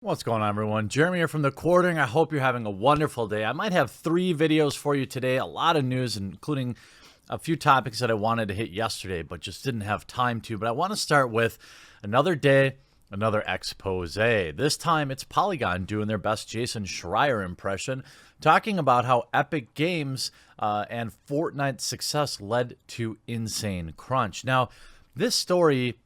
What's going on, everyone? Jeremy here from The Quartering. I hope you're having a wonderful day. I might have 3 videos for you today, a lot of news, including a few topics that I wanted to hit yesterday, but just didn't have time to. But I want to start with another day, another expose. This time it's Polygon doing their best Jason Schreier impression, talking about how Epic Games and Fortnite's success led to insane crunch. Now, this story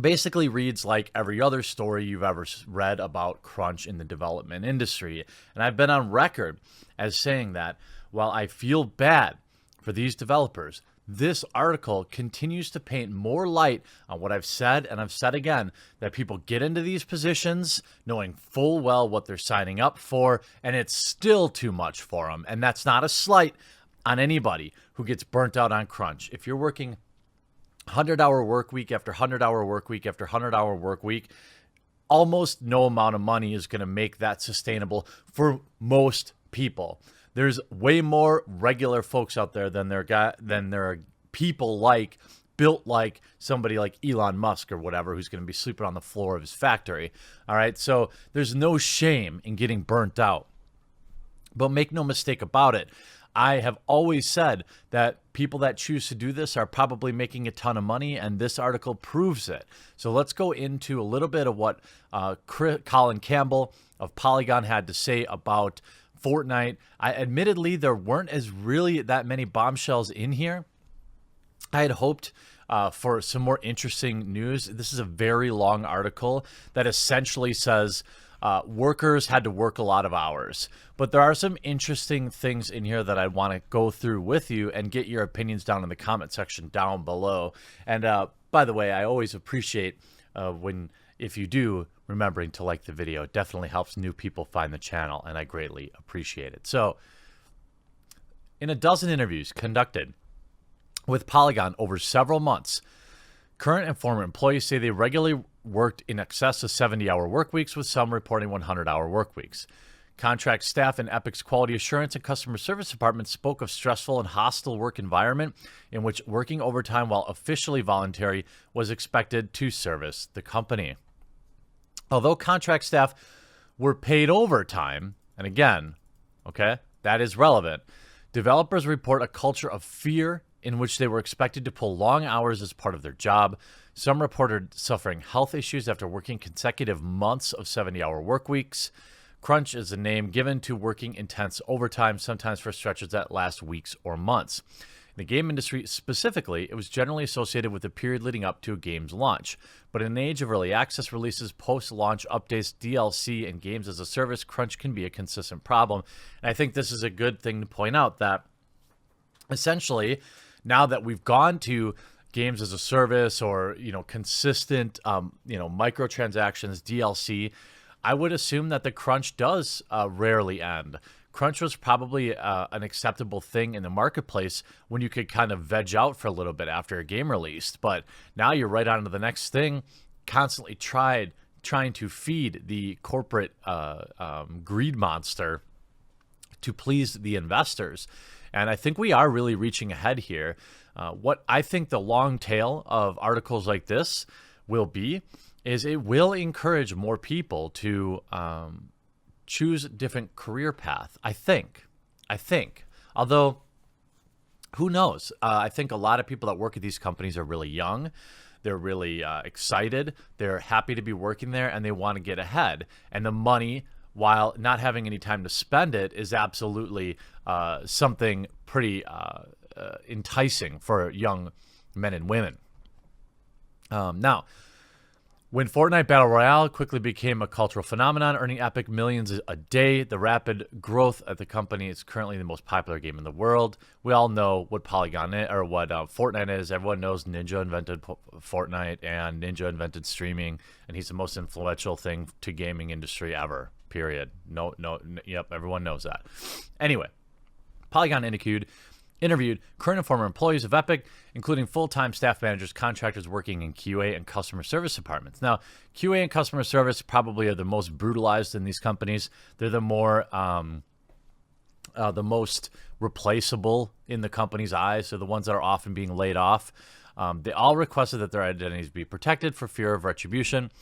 basically reads like every other story you've ever read about crunch in the development industry. And I've been on record as saying that while I feel bad for these developers, this article continues to paint more light on what I've said, and I've said again, that people get into these positions knowing full well what they're signing up for, and it's still too much for them. And that's not a slight on anybody who gets burnt out on crunch. If you're working 100-hour work week after 100-hour work week after 100-hour work week, almost no amount of money is going to make that sustainable for most people. There's way more regular folks out there than there are people built like somebody like Elon Musk or whatever, who's going to be sleeping on the floor of his factory. All right, so there's no shame in getting burnt out. But make no mistake about it, I have always said that people that choose to do this are probably making a ton of money, and this article proves it. So let's go into a little bit of what Colin Campbell of Polygon had to say about Fortnite. Admittedly, there weren't as really that many bombshells in here. I had hoped for some more interesting news. This is a very long article that essentially says workers had to work a lot of hours. But there are some interesting things in here that I want to go through with you and get your opinions down in the comment section down below. And by the way, I always appreciate if you do, remembering to like the video. It definitely helps new people find the channel, and I greatly appreciate it. So, in a dozen interviews conducted with Polygon over several months, current and former employees say they regularly worked in excess of 70-hour work weeks, with some reporting 100-hour work weeks. Contract staff in Epic's quality assurance and customer service departments spoke of stressful and hostile work environment in which working overtime while officially voluntary was expected to service the company. Although contract staff were paid overtime, and again, okay, that is relevant, developers report a culture of fear in which they were expected to pull long hours as part of their job. Some reported suffering health issues after working consecutive months of 70-hour work weeks. Crunch is a name given to working intense overtime, sometimes for stretches that last weeks or months. In the game industry specifically, it was generally associated with the period leading up to a game's launch. But in an age of early access releases, post-launch updates, DLC, and games as a service, crunch can be a consistent problem. And I think this is a good thing to point out, that essentially, now that we've gone to games as a service or, consistent, microtransactions, DLC, I would assume that the crunch does rarely end. Crunch was probably an acceptable thing in the marketplace when you could kind of veg out for a little bit after a game released. But now you're right on to the next thing, constantly trying to feed the corporate greed monster to please the investors. And I think we are really reaching ahead here. What I think the long tail of articles like this will be is it will encourage more people to choose a different career path. I think. Although, who knows? I think a lot of people that work at these companies are really young. They're really excited. They're happy to be working there, and they want to get ahead. And the money, while not having any time to spend it, is absolutely something pretty enticing for young men and women. Now, when Fortnite Battle Royale quickly became a cultural phenomenon, earning Epic millions a day, the rapid growth at the company is currently the most popular game in the world. We all know what Polygon is, or what Fortnite is. Everyone knows Ninja invented Fortnite, and Ninja invented streaming, and he's the most influential thing to gaming industry ever. Period. Yep, everyone knows that. Anyway, Polygon interviewed current and former employees of Epic, including full-time staff managers, contractors working in QA and customer service departments. Now, QA and customer service probably are the most brutalized in these companies. They're the most replaceable in the company's eyes. They're the ones that are often being laid off. They all requested that their identities be protected for fear of retribution.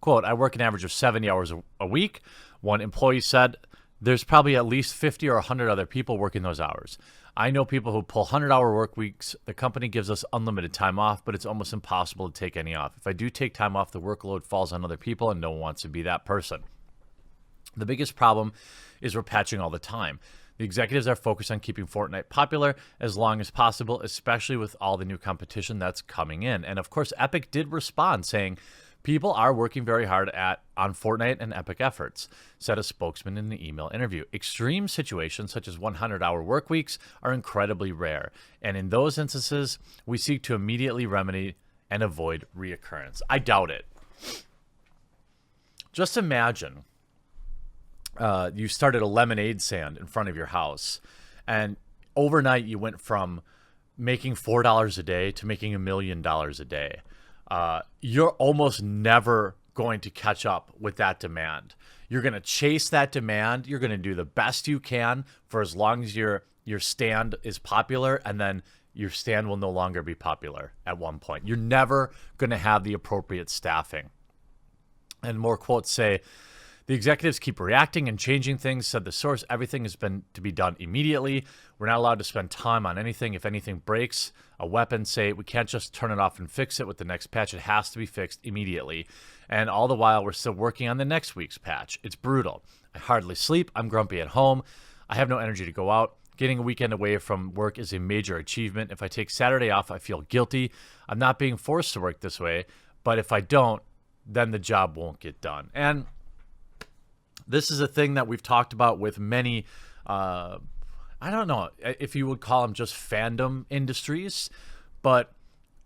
Quote, I work an average of 70 hours a week. One employee said, there's probably at least 50 or 100 other people working those hours. I know people who pull 100-hour work weeks. The company gives us unlimited time off, but it's almost impossible to take any off. If I do take time off, the workload falls on other people, and no one wants to be that person. The biggest problem is we're patching all the time. The executives are focused on keeping Fortnite popular as long as possible, especially with all the new competition that's coming in. And of course, Epic did respond saying, people are working very hard on Fortnite and Epic efforts, said a spokesman in the email interview. Extreme situations such as 100-hour work weeks are incredibly rare. And in those instances, we seek to immediately remedy and avoid reoccurrence. I doubt it. Just imagine you started a lemonade stand in front of your house, and overnight you went from making $4 a day to making $1 million a day. You're almost never going to catch up with that demand. You're going to chase that demand. You're going to do the best you can for as long as your stand is popular, and then your stand will no longer be popular at one point. You're never going to have the appropriate staffing. And more quotes say, the executives keep reacting and changing things, said the source. Everything has been to be done immediately. We're not allowed to spend time on anything. If anything breaks, a weapon, say, we can't just turn it off and fix it with the next patch. It has to be fixed immediately. And all the while, we're still working on the next week's patch. It's brutal. I hardly sleep. I'm grumpy at home. I have no energy to go out. Getting a weekend away from work is a major achievement. If I take Saturday off, I feel guilty. I'm not being forced to work this way, but if I don't, then the job won't get done. And this is a thing that we've talked about with many, I don't know if you would call them just fandom industries, but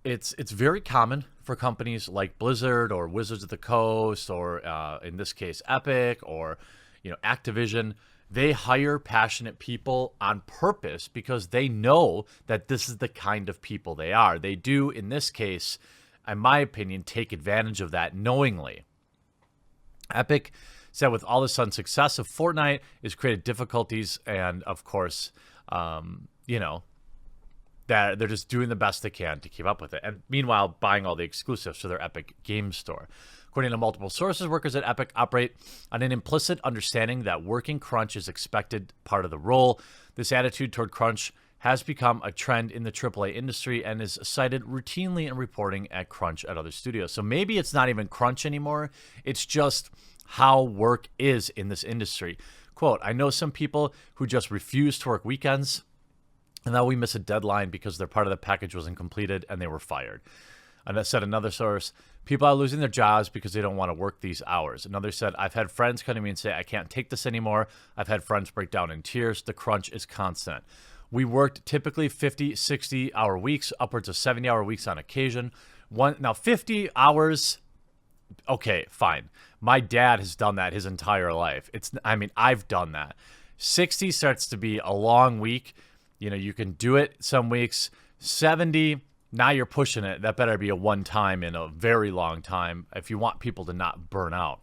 it's very common for companies like Blizzard or Wizards of the Coast or in this case Epic or Activision. They hire passionate people on purpose because they know that this is the kind of people they are. They do, in this case, in my opinion, take advantage of that knowingly. Epic said with all the sudden success of Fortnite, it's created difficulties, and of course, that they're just doing the best they can to keep up with it. And meanwhile, buying all the exclusives for their Epic game store. According to multiple sources, workers at Epic operate on an implicit understanding that working crunch is expected part of the role. This attitude toward crunch has become a trend in the AAA industry and is cited routinely in reporting at crunch at other studios. So maybe it's not even crunch anymore. It's just how work is in this industry. Quote, I know some people who just refuse to work weekends, and now we miss a deadline because their part of the package wasn't completed and they were fired. And that said another source, people are losing their jobs because they don't want to work these hours. Another said, I've had friends come to me and say, I can't take this anymore. I've had friends break down in tears. The crunch is constant. We worked typically 50, 60-hour weeks, upwards of 70-hour weeks on occasion. Now, 50 hours, okay, fine. My dad has done that his entire life. I've done that. 60 starts to be a long week. You can do it some weeks. 70, now you're pushing it. That better be a one time in a very long time if you want people to not burn out.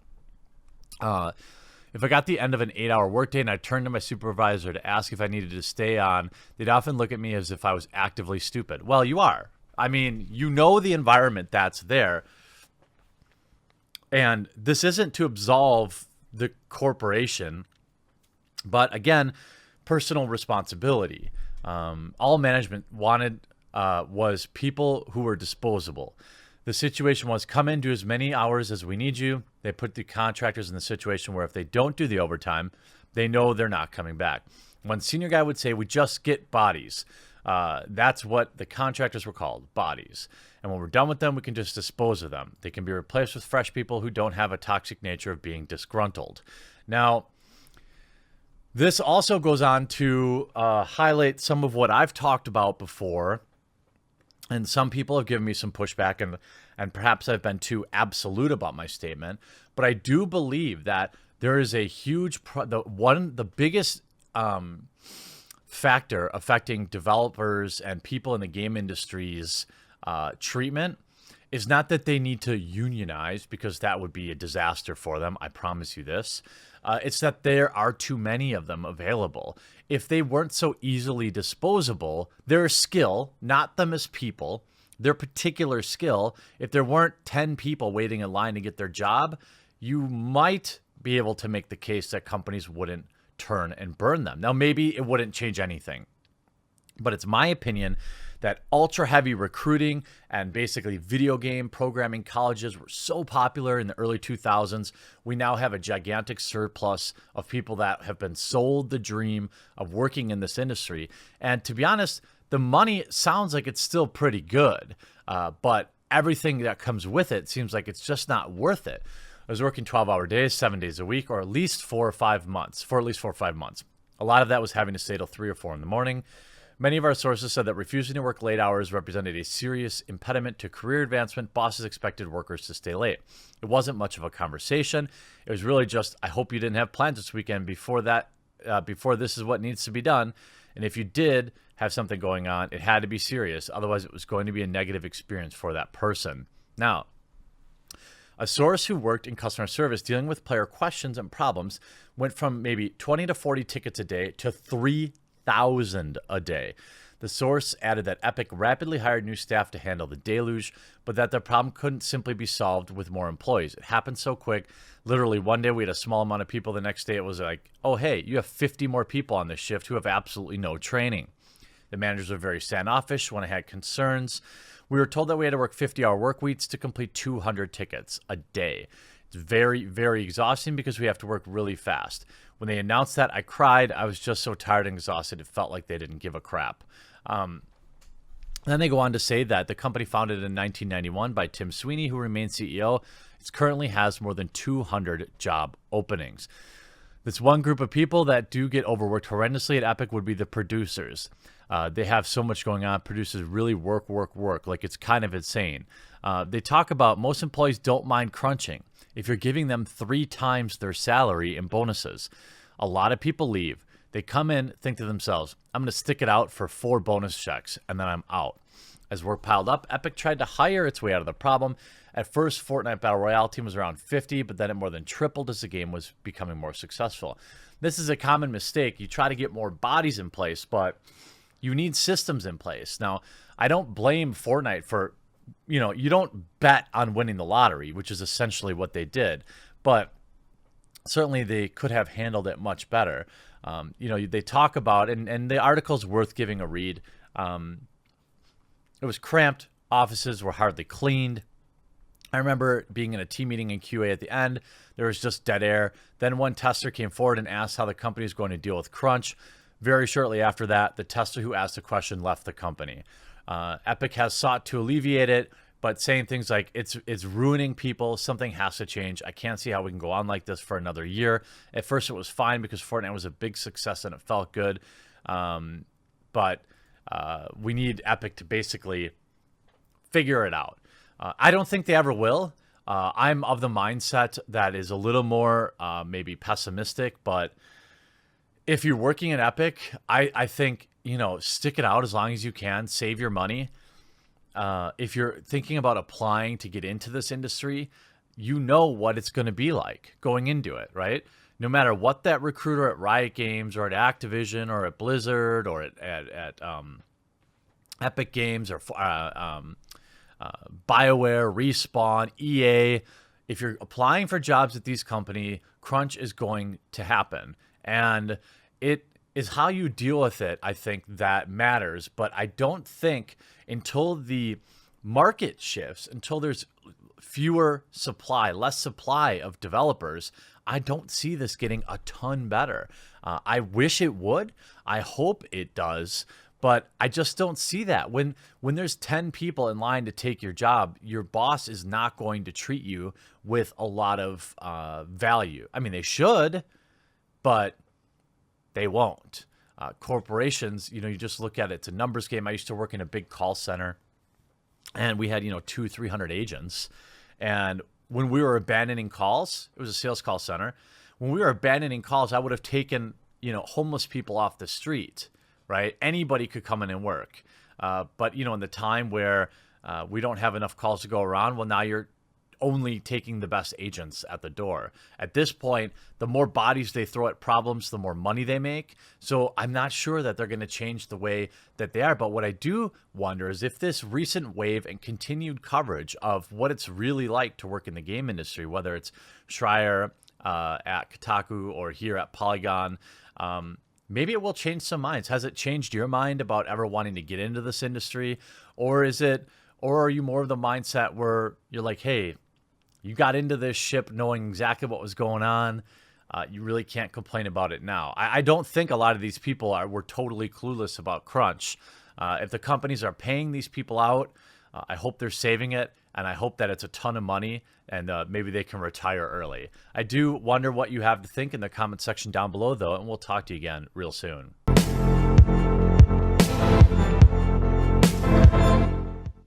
If I got the end of an 8-hour workday and I turned to my supervisor to ask if I needed to stay on, they'd often look at me as if I was actively stupid. Well, you are. The environment that's there. And this isn't to absolve the corporation, but again, personal responsibility. All management wanted was people who were disposable. The situation was come in, do as many hours as we need you. They put the contractors in the situation where if they don't do the overtime, they know they're not coming back. One senior guy would say, we just get bodies. That's what the contractors were called, bodies. And when we're done with them, we can just dispose of them. They can be replaced with fresh people who don't have a toxic nature of being disgruntled. Now, this also goes on to highlight some of what I've talked about before. And some people have given me some pushback, and perhaps I've been too absolute about my statement. But I do believe that there is a huge, the biggest factor affecting developers and people in the game industry's treatment is not that they need to unionize, because that would be a disaster for them. I promise you this. It's that there are too many of them available. If they weren't so easily disposable, their skill, not them as people, their particular skill, if there weren't 10 people waiting in line to get their job, you might be able to make the case that companies wouldn't turn and burn them. Now, maybe it wouldn't change anything, but it's my opinion that ultra heavy recruiting and basically video game programming colleges were so popular in the early 2000s. We now have a gigantic surplus of people that have been sold the dream of working in this industry. And to be honest, the money sounds like it's still pretty good, but everything that comes with it seems like it's just not worth it. I was working 12-hour days, 7 days a week, or at least 4 or 5 months, for at least 4 or 5 months. A lot of that was having to stay till 3 or 4 in the morning. Many of our sources said that refusing to work late hours represented a serious impediment to career advancement. Bosses expected workers to stay late. It wasn't much of a conversation. It was really just, I hope you didn't have plans this weekend before this is what needs to be done. And if you did have something going on, it had to be serious. Otherwise, it was going to be a negative experience for that person. Now, a source who worked in customer service dealing with player questions and problems went from maybe 20 to 40 tickets a day to 3,000 a day. The source added that Epic rapidly hired new staff to handle the deluge, but that the problem couldn't simply be solved with more employees. It happened so quick. Literally, one day we had a small amount of people. The next day it was like, oh, hey, you have 50 more people on this shift who have absolutely no training. The managers were very standoffish when I had concerns. We were told that we had to work 50-hour work weeks to complete 200 tickets a day. It's very, very exhausting because we have to work really fast. When they announced that, I cried. I was just so tired and exhausted. It felt like they didn't give a crap. Then they go on to say that the company founded in 1991 by Tim Sweeney, who remains CEO, it currently has more than 200 job openings. This one group of people that do get overworked horrendously at Epic would be the producers. They have so much going on. Producers really work. Like, it's kind of insane. They talk about most employees don't mind crunching if you're giving them 3 times their salary in bonuses. A lot of people leave. They come in, think to themselves, I'm going to stick it out for 4 bonus checks, and then I'm out. As work piled up, Epic tried to hire its way out of the problem. At first, Fortnite Battle Royale team was around 50, but then it more than tripled as the game was becoming more successful. This is a common mistake. You try to get more bodies in place, but you need systems in place. Now, I don't blame Fortnite for, you don't bet on winning the lottery, which is essentially what they did, but certainly they could have handled it much better. They talk about, and the article's worth giving a read. It was cramped. Offices were hardly cleaned. I remember being in a team meeting in QA at the end. There was just dead air. Then one tester came forward and asked how the company is going to deal with crunch. Very shortly after that, the tester who asked the question left the company. Epic has sought to alleviate it, but saying things like, it's ruining people, something has to change. I can't see how we can go on like this for another year. At first it was fine because Fortnite was a big success and it felt good. But we need Epic to basically figure it out. I don't think they ever will. I'm of the mindset that is a little more maybe pessimistic, but if you're working at Epic, I think, stick it out as long as you can, save your money. If you're thinking about applying to get into this industry, you know what it's going to be like going into it, right? No matter what that recruiter at Riot Games or at Activision or at Blizzard or at Epic Games or BioWare, Respawn, EA, if you're applying for jobs at these companies, crunch is going to happen. And it is how you deal with it, I think, that matters. But I don't think until the market shifts, until there's less supply of developers, I don't see this getting a ton better. I wish it would. I hope it does. But I just don't see that. When there's 10 people in line to take your job, your boss is not going to treat you with a lot of value. I mean, they should, but they won't. Corporations, you just look at it. It's a numbers game. I used to work in a big call center, and we had, 200-300 agents. And when we were abandoning calls, it was a sales call center. When we were abandoning calls, I would have taken, homeless people off the street, right? Anybody could come in and work. But, in the time where we don't have enough calls to go around, well, now you're only taking the best agents at the door. At this point, the more bodies they throw at problems, the more money they make. So I'm not sure that they're going to change the way that they are. But what I do wonder is if this recent wave and continued coverage of what it's really like to work in the game industry, whether it's Schreier at Kotaku or here at Polygon, maybe it will change some minds. Has it changed your mind about ever wanting to get into this industry? Or are you more of the mindset where you're like, hey, you got into this ship knowing exactly what was going on. You really can't complain about it now. I don't think a lot of these people were totally clueless about crunch. If the companies are paying these people out, I hope they're saving it, and I hope that it's a ton of money, and maybe they can retire early. I do wonder what you have to think in the comment section down below, though, and we'll talk to you again real soon.